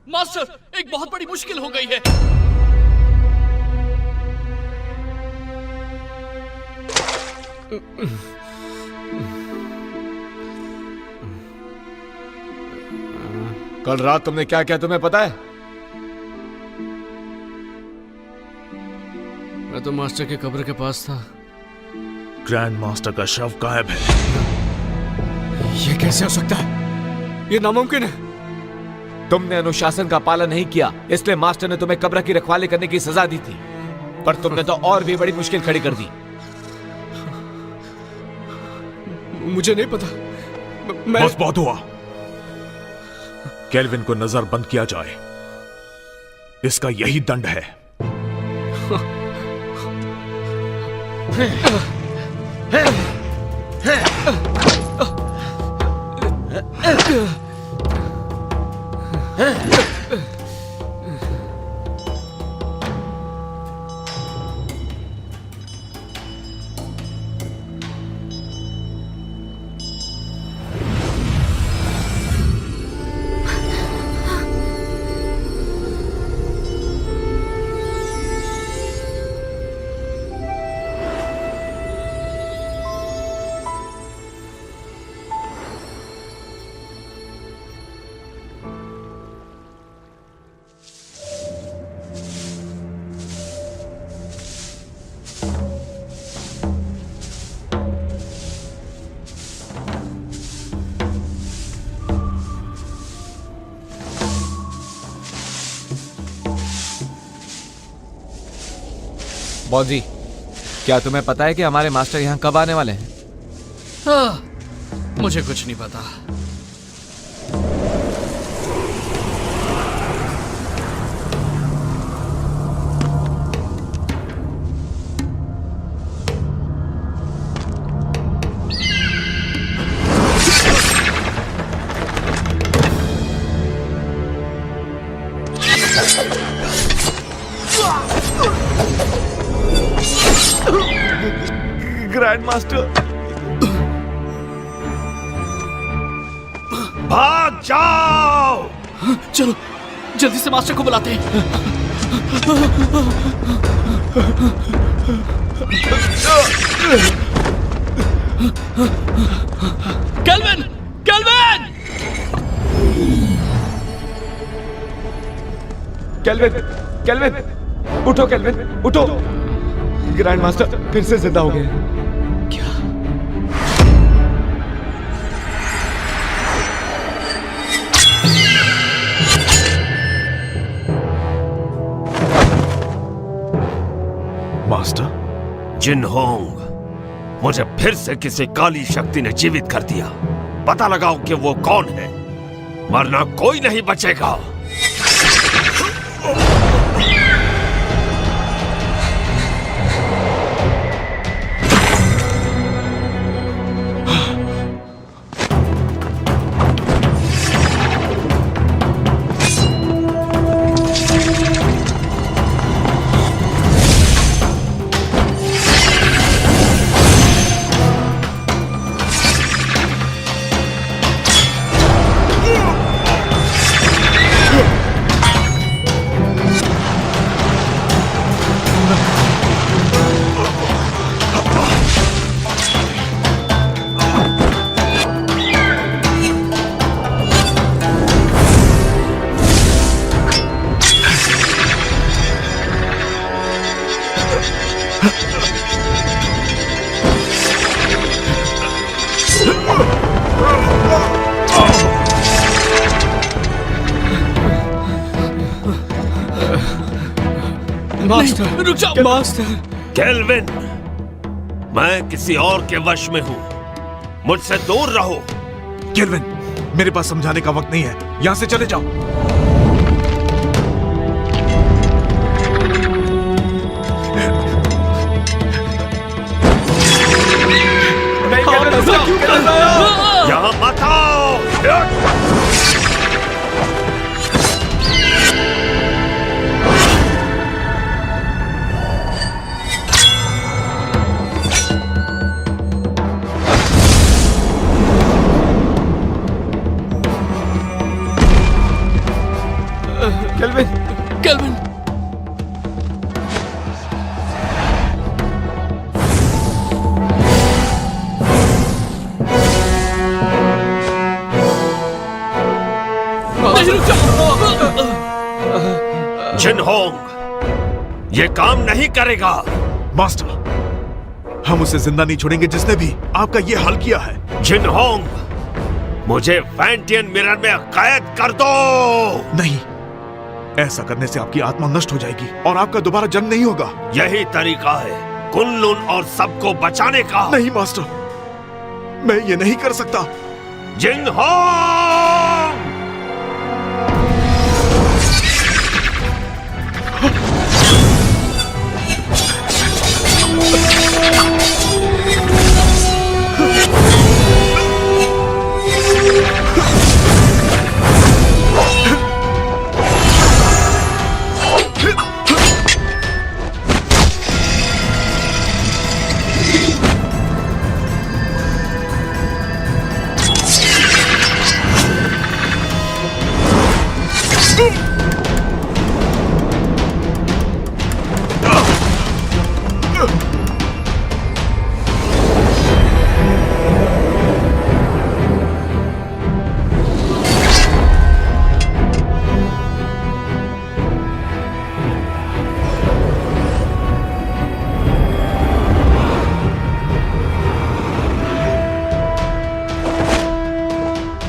मास्टर, एक बहुत बड़ी मुश्किल हो गई है। कल रात तुमने क्या किया तुम्हें पता है? मैं तो मास्टर के कब्र के पास था। ग्रैंड मास्टर का शव गायब है। ये कैसे हो सकता है? ये नामुमकिन है। तुमने अनुशासन का पालन नहीं किया, इसलिए मास्टर ने तुम्हें कब्र की रखवाली करने की सजा दी थी, पर तुमने तो और भी बड़ी मुश्किल खड़ी कर दी। मुझे नहीं पता। बस बहुत हुआ। केल्विन को नजरबंद किया जाए, इसका यही दंड है। बॉस जी, क्या तुम्हें पता है कि हमारे मास्टर यहाँ कब आने वाले हैं? मुझे कुछ नहीं पता। ग्रैंड मास्टर, भाग जाओ! चलो जल्दी से मास्टर को बुलाते हैं। केल्विन! केल्विन! केल्विन! केल्विन! उठो केल्विन, उठो! ग्रैंड मास्टर फिर से जिंदा हो गए। मास्टर? जिनहोंग, मुझे फिर से किसी काली शक्ति ने जीवित कर दिया। पता लगाओ कि वो कौन है, वरना कोई नहीं बचेगा। मास्टर, रुक जाओ मास्टर। केल्विन, मैं किसी और के वश में हूं, मुझसे दूर रहो। केल्विन, मेरे पास समझाने का वक्त नहीं है, यहां से चले जाओ। यहां मत आओ। केल्विन! केल्विन! जिनहोंग, ये काम नहीं करेगा। मास्टर, हम उसे जिंदा नहीं छोड़ेंगे जिसने भी आपका ये हाल किया है। जिनहोंग, मुझे फैंटियन मिरर में कैद कर दो। नहीं, ऐसा करने से आपकी आत्मा नष्ट हो जाएगी और आपका दोबारा जन्म नहीं होगा। यही तरीका है कुनलुन और सबको बचाने का। नहीं मास्टर, मैं ये नहीं कर सकता। जिनहोंग!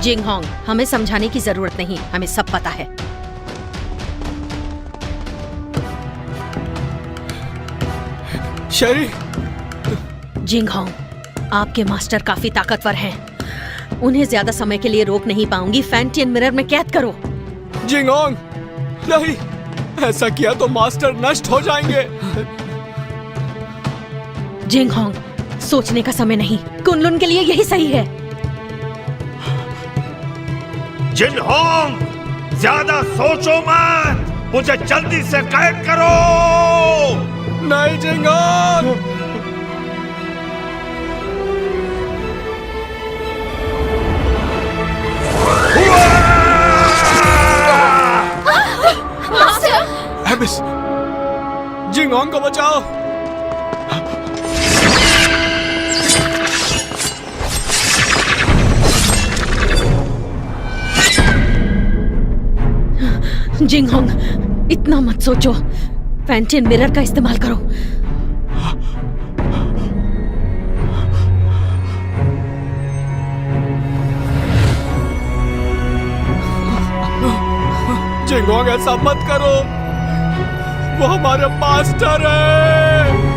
जिंगहोंग, हमें समझाने की जरूरत नहीं, हमें सब पता है। शेरी! जिंगहोंग, आपके मास्टर काफी ताकतवर हैं। उन्हें ज्यादा समय के लिए रोक नहीं पाऊंगी। फैंटियन मिरर में कैद करो। जिंगहोंग, नहीं, ऐसा किया तो मास्टर नष्ट हो जाएंगे। जिंगहोंग, सोचने का समय नहीं, कुनलुन के लिए यही सही है। जिनहोंग, ज्यादा सोचो मत, मुझे जल्दी से कैद करो। नहीं जिंगहोंग! एबिस! जिंगहोंग को बचाओ। जिंगहोंग, इतना मत सोचो, फैंटियन मिरर का इस्तेमाल करो। जिंगहोंग, ऐसा मत करो, वो हमारे मास्टर है।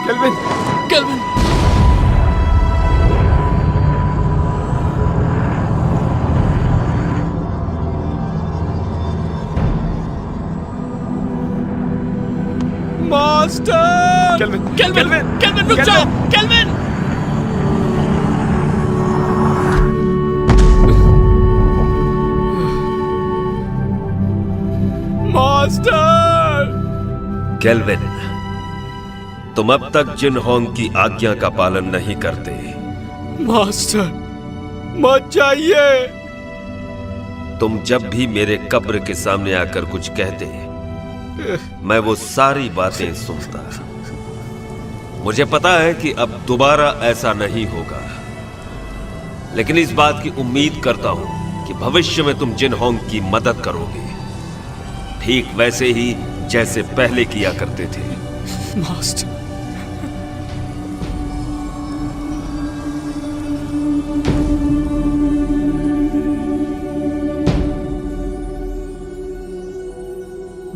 Kelvin! Kelvin! Master! Kelvin! Kelvin! Kelvin, रुक जाओ! केल्विन! मास्टर! केल्विन, तुम अब तक जिनहोंग की आज्ञा का पालन नहीं करते। मास्टर, मत जाइए। तुम जब भी मेरे कब्र के सामने आकर कुछ कहते, मैं वो सारी बातें सुनता। मुझे पता है कि अब दोबारा ऐसा नहीं होगा, लेकिन इस बात की उम्मीद करता हूं कि भविष्य में तुम जिनहोंग की मदद करोगे, ठीक वैसे ही जैसे पहले किया करते थे। Master,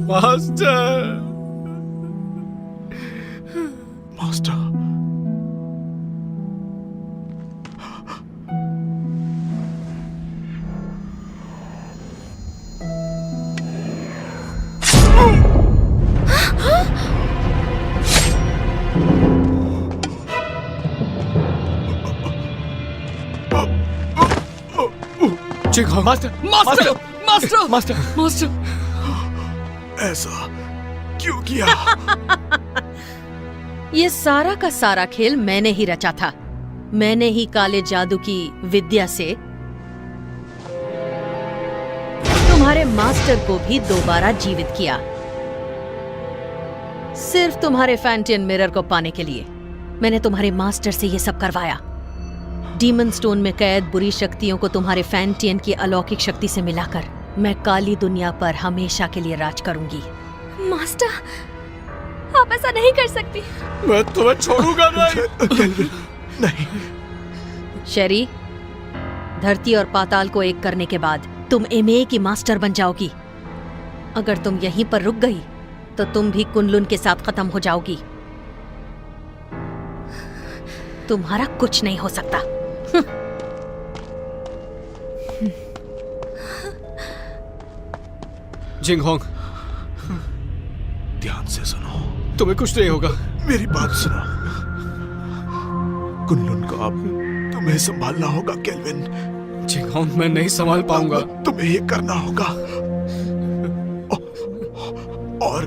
master! Master! Jinghong! Master! Master! Master! Master! Master! ऐसा क्यों किया? ये सारा का सारा खेल मैंने ही रचा था। मैंने ही काले जादू की विद्या से तुम्हारे मास्टर को भी दोबारा जीवित किया, सिर्फ तुम्हारे फैंटियन मिरर को पाने के लिए। मैंने तुम्हारे मास्टर से ये सब करवाया। डीमन स्टोन में कैद बुरी शक्तियों को तुम्हारे फैंटियन की अलौकिक शक्ति से मिलाकर मैं काली दुनिया पर हमेशा के लिए राज करूंगी। मास्टर, आप ऐसा नहीं कर सकती। मैं तुम्हें छोड़ूंगा नहीं। नहीं। शेरी, धरती और पाताल को एक करने के बाद तुम एमए की मास्टर बन जाओगी। अगर तुम यहीं पर रुक गई तो तुम भी कुनलुन के साथ खत्म हो जाओगी। तुम्हारा कुछ नहीं हो सकता। जिंगहोंग, ध्यान से सुनो। तुम्हें कुछ नहीं होगा। मेरी बात सुनो। कुनलुन को अब तुम्हें संभालना होगा केल्विन। जिंगहोंग, मैं नहीं संभाल पाऊंगा। तुम्हें ये करना होगा। और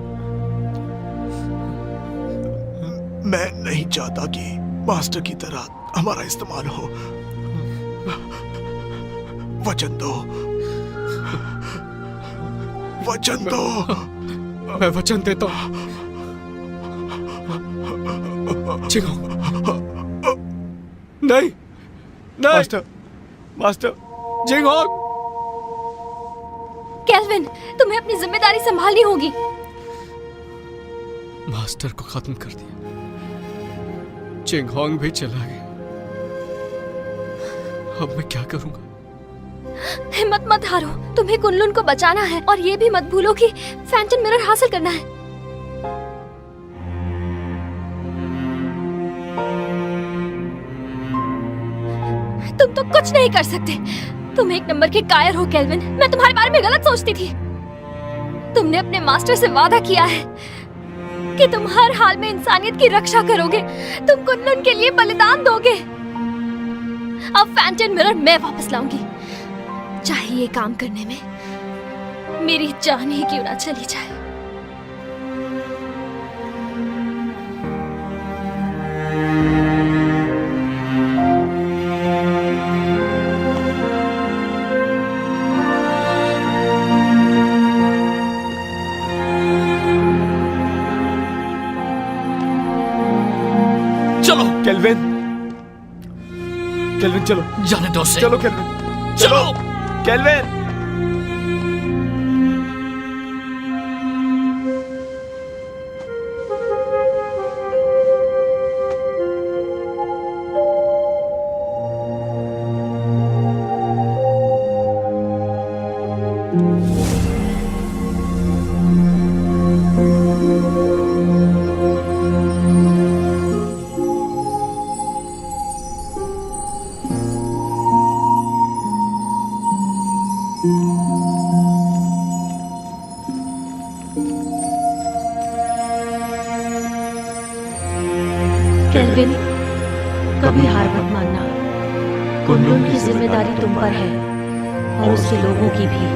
मैं नहीं चाहता कि मास्टर की तरह हमारा इस्तेमाल हो। वचन दो, वचन दो। मैं वचन देता हूं। नहीं, नहीं। Master Jinghong. केल्विन, तुम्हें अपनी जिम्मेदारी संभालनी होगी। मास्टर को खत्म कर दिया, जिंगहोंग भी चला गया। अब मैं क्या करूंगा? हिम्मत मत हारो, तुम्हें कुनलुन को बचाना है और ये भी मत भूलो कि फैंटम मिरर हासिल करना है। तुम तो कुछ नहीं कर सकते। तुम एक नंबर के कायर हो केल्विन। मैं तुम्हारे बारे में गलत सोचती थी। तुमने अपने मास्टर से वादा किया है कि तुम हर हाल में इंसानियत की रक्षा करोगे। तुम कुनलुन के लिए बलिदान दोगे। अब फैंटम मिरर मैं वापस लाऊंगी, चाहे ये काम करने में मेरी जान ही क्यों ना चली जाए। चलो केल्विन, केल्विन चलो। जाने दो उसे। चलो केल्विन, चलो केल्विन। केल्विन, कभी हार मत मानना। कुनलुन की जिम्मेदारी तुम पर है और उसके लोगों की भी।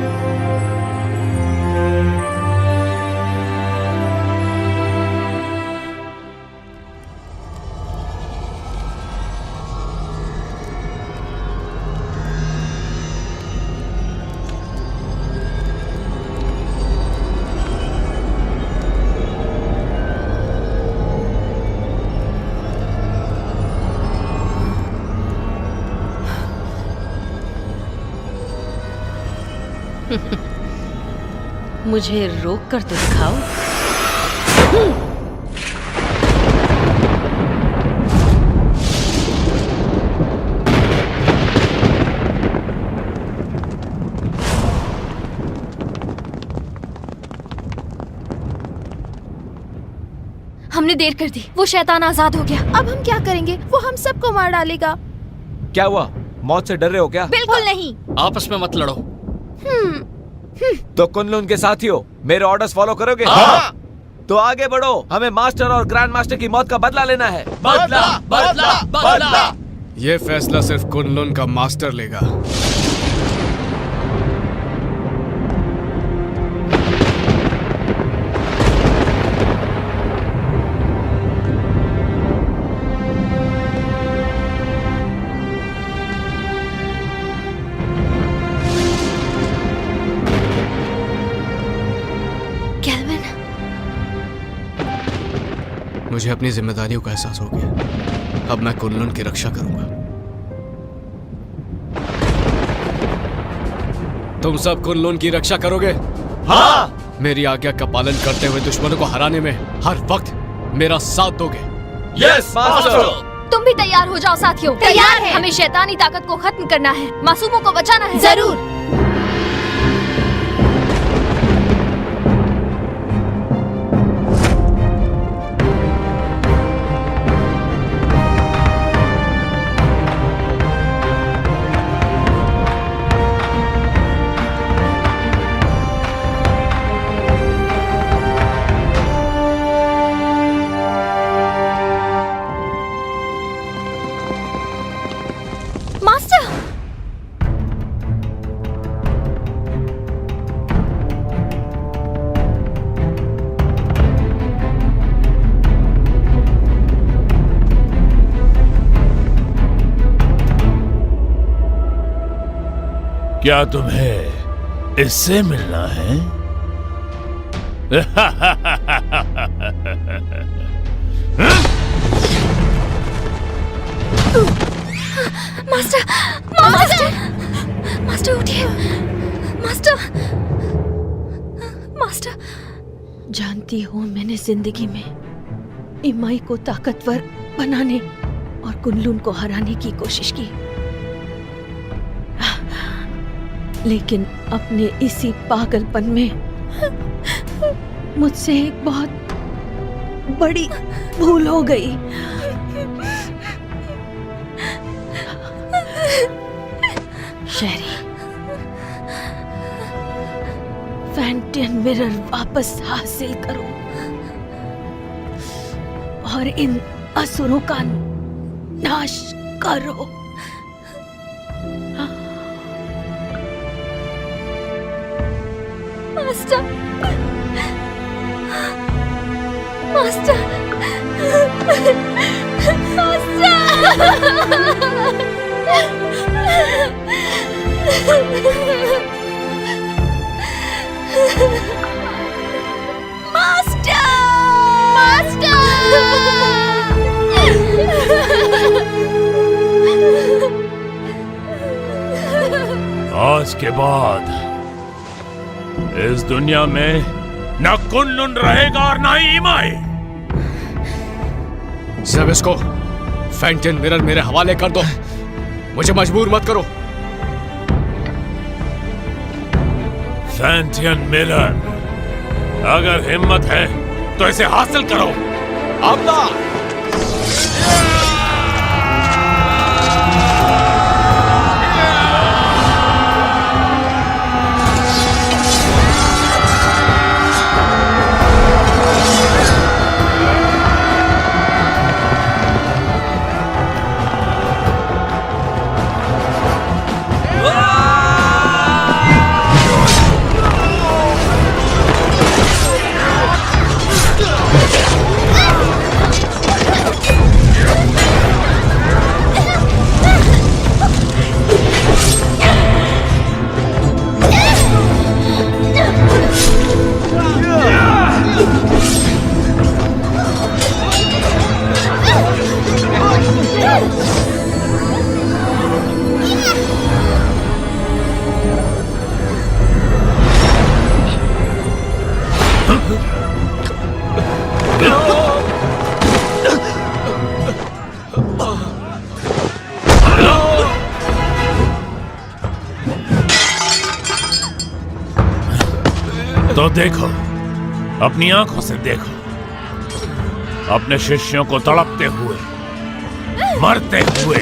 मुझे रोक कर तो दिखाओ। हमने देर कर दी। वो शैतान आजाद हो गया। अब हम क्या करेंगे? वो हम सबको मार डालेगा। क्या हुआ? मौत से डर रहे हो क्या? बिल्कुल नहीं। आपस में मत लड़ो। तो कुनलुन के साथियों, मेरे ऑर्डर्स फॉलो करोगे? हाँ। तो आगे बढ़ो। हमें मास्टर और ग्रैंड मास्टर की मौत का बदला लेना है। बदला, बदला, बदला। ये फैसला सिर्फ कुनलुन का मास्टर लेगा। मुझे अपनी जिम्मेदारियों का एहसास हो गया। अब मैं कुनलुन की रक्षा करूंगा। तुम सब कुनलुन की रक्षा करोगे? हाँ। मेरी आज्ञा का पालन करते हुए दुश्मनों को हराने में हर वक्त मेरा साथ दोगे? Yes master. तुम भी तैयार हो जाओ साथियों। तैयार है। हमें शैतानी ताकत को खत्म करना है, मासूमों को बचाना है। जरूर। क्या तुम्हें इससे मिलना है? मास्टर, मास्टर, मास्टर उठिए। Master, master. जानती हूँ मैंने जिंदगी में इमाई को ताकतवर बनाने और कुनलुन को हराने की कोशिश की, लेकिन अपने इसी पागलपन में मुझसे एक बहुत बड़ी भूल हो गई। शेरी, फैंटियन मिरर वापस हासिल करो और इन असुरों का नाश करो। मास्टर, मास्टर, आज के बाद इस दुनिया में न कुनलुन रहेगा और न ही इमाई। सब इसको फैंटियन मिरर मेरे हवाले कर दो। मुझे मजबूर मत करो। फैंटियन मिरर, अगर हिम्मत है तो इसे हासिल करो। अब्ला। तो देखो, अपनी आंखों से देखो, अपने शिष्यों को तड़पते हुए, मरते हुए।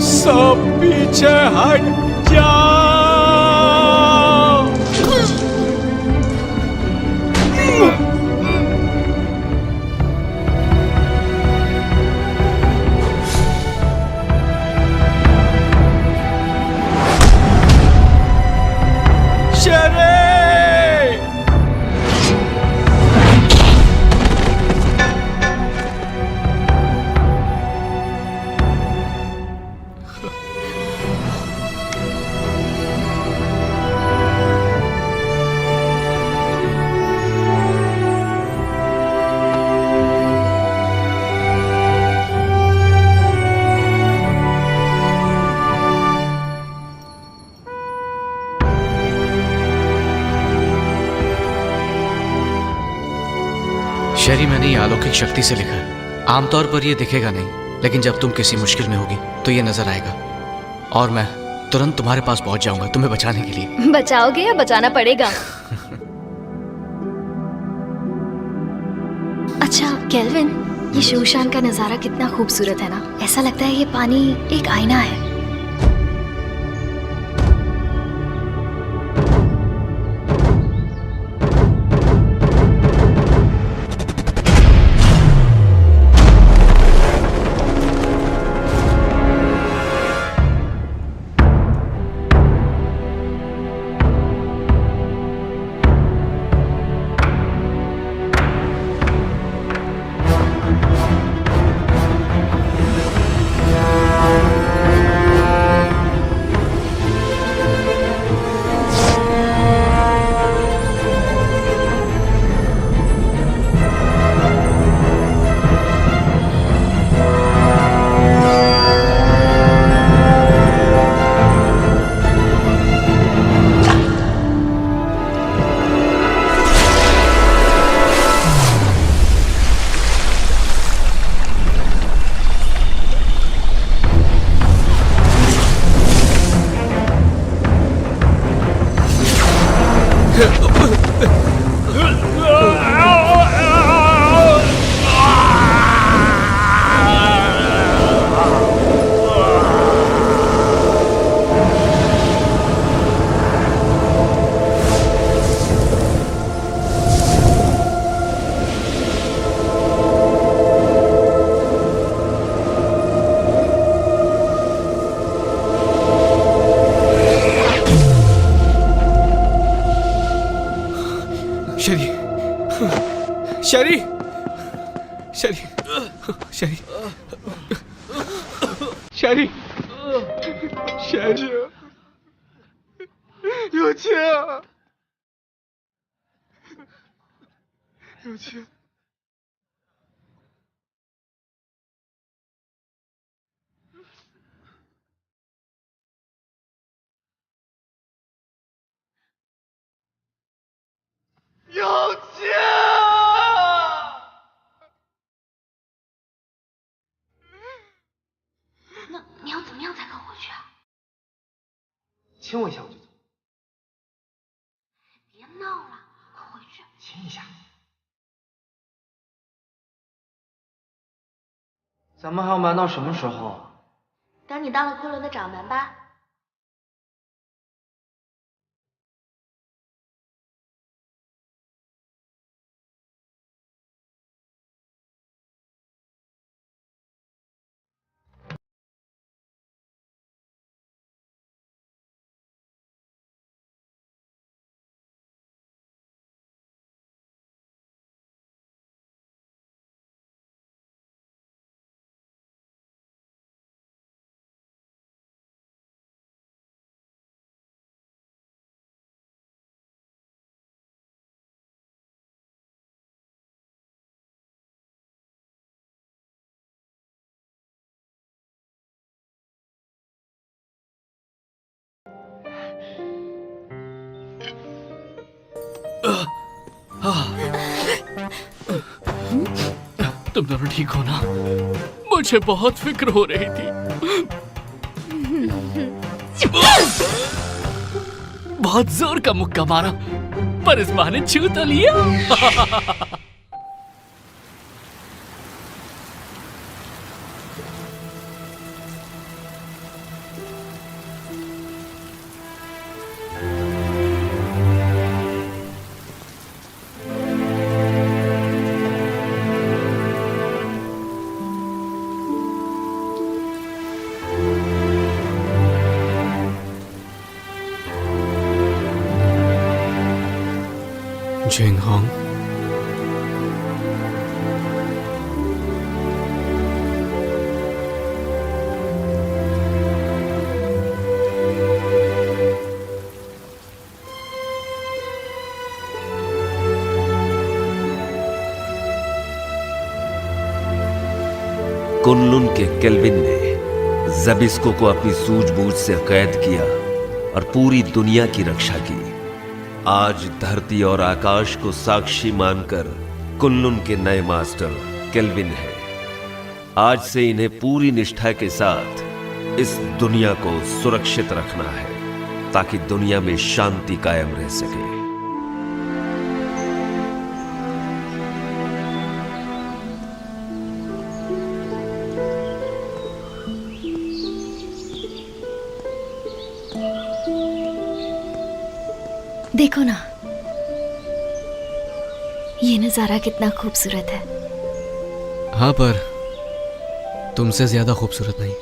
सब पीछे हट जाओ। शेरी, मैंने ये अलौकिक शक्ति से लिखा है। आमतौर पर ये दिखेगा नहीं, लेकिन जब तुम किसी मुश्किल में होगी तो ये नजर आएगा और मैं तुरंत तुम्हारे पास पहुंच जाऊंगा तुम्हें बचाने के लिए। बचाओगे या बचाना पड़ेगा? अच्छा केल्विन, ये शूशान का नजारा कितना खूबसूरत है ना। ऐसा लगता है ये पानी एक आईना है। शेरी, शेरी, शेरी, शेरी, शेरी, शेरी, 亲我一下我就走。别闹了，快回去。亲一下。咱们还要瞒到什么时候？等你当了昆仑的掌门吧。तुम दोनों ठीक हो ना? मुझे बहुत फिक्र हो रही थी। बहुत जोर का मुक्का मारा, पर इस बहाने छू तो लिया। जिंगहोंग, कुनलुन के केल्विन ने ज़बिस्को को अपनी सूझबूझ से कैद किया और पूरी दुनिया की रक्षा की। आज धरती और आकाश को साक्षी मानकर कुनलुन के नए मास्टर केल्विन है। आज से इन्हें पूरी निष्ठा के साथ इस दुनिया को सुरक्षित रखना है ताकि दुनिया में शांति कायम रह सके। देखो ना, ये नजारा कितना खूबसूरत है। हाँ, पर तुमसे ज्यादा खूबसूरत नहीं।